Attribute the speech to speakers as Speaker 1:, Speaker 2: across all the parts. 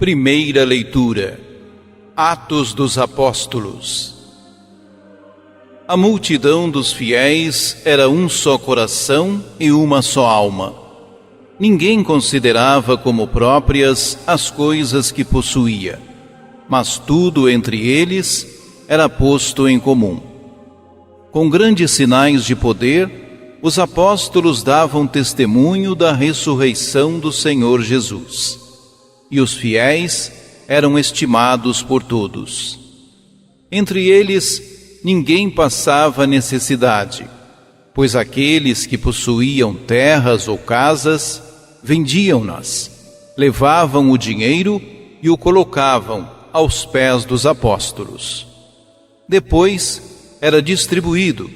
Speaker 1: Primeira leitura. Atos dos Apóstolos. A multidão dos fiéis era um só coração e uma só alma. Ninguém considerava como próprias as coisas que possuía, mas tudo entre eles era posto em comum. Com grandes sinais de poder, os apóstolos davam testemunho da ressurreição do Senhor Jesus. E os fiéis eram estimados por todos. Entre eles, ninguém passava necessidade, pois aqueles que possuíam terras ou casas, vendiam-nas, levavam o dinheiro e o colocavam aos pés dos apóstolos. Depois, era distribuído,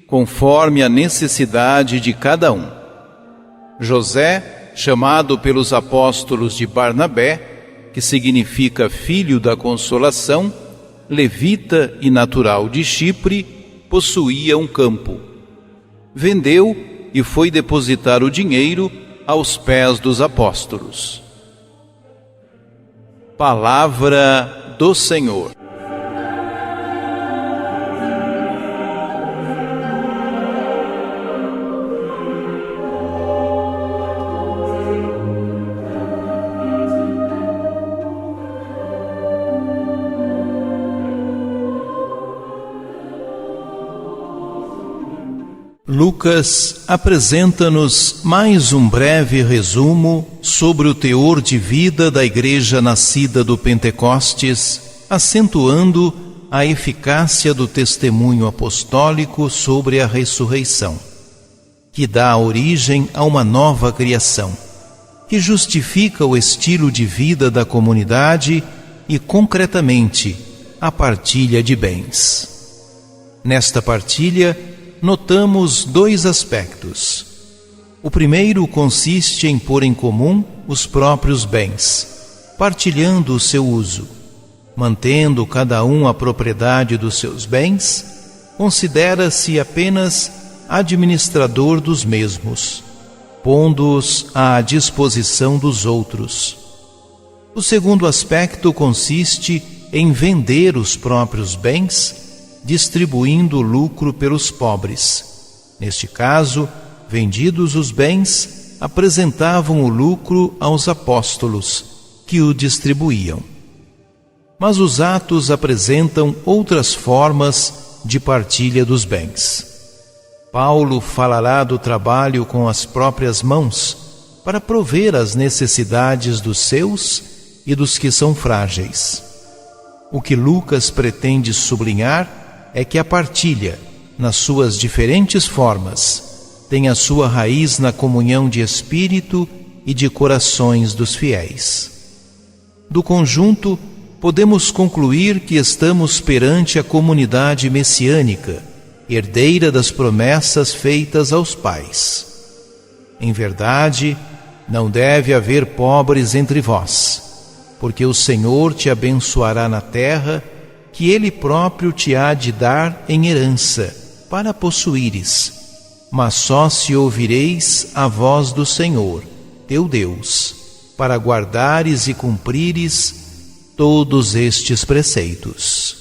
Speaker 1: conforme a necessidade de cada um. José, chamado pelos apóstolos de Barnabé, que significa filho da consolação, levita e natural de Chipre, possuía um campo. Vendeu e foi depositar o dinheiro aos pés dos apóstolos. Palavra do Senhor. Lucas apresenta-nos mais um breve resumo sobre o teor de vida da igreja nascida do Pentecostes, acentuando a eficácia do testemunho apostólico sobre a ressurreição, que dá origem a uma nova criação, que justifica o estilo de vida da comunidade e, concretamente, a partilha de bens. Nesta partilha, notamos dois aspectos. O primeiro consiste em pôr em comum os próprios bens, partilhando o seu uso. Mantendo cada um a propriedade dos seus bens, considera-se apenas administrador dos mesmos, pondo-os à disposição dos outros. O segundo aspecto consiste em vender os próprios bens, distribuindo o lucro pelos pobres. Neste caso, vendidos os bens, apresentavam o lucro aos apóstolos, que o distribuíam. Mas os Atos apresentam outras formas de partilha dos bens. Paulo falará do trabalho com as próprias mãos para prover as necessidades dos seus e dos que são frágeis. O que Lucas pretende sublinhar é que a partilha, nas suas diferentes formas, tem a sua raiz na comunhão de espírito e de corações dos fiéis. Do conjunto, podemos concluir que estamos perante a comunidade messiânica, herdeira das promessas feitas aos pais. Em verdade, não deve haver pobres entre vós, porque o Senhor te abençoará na terra, que Ele próprio te há de dar em herança, para possuíres. Mas só se ouvireis a voz do Senhor, teu Deus, para guardares e cumprires todos estes preceitos.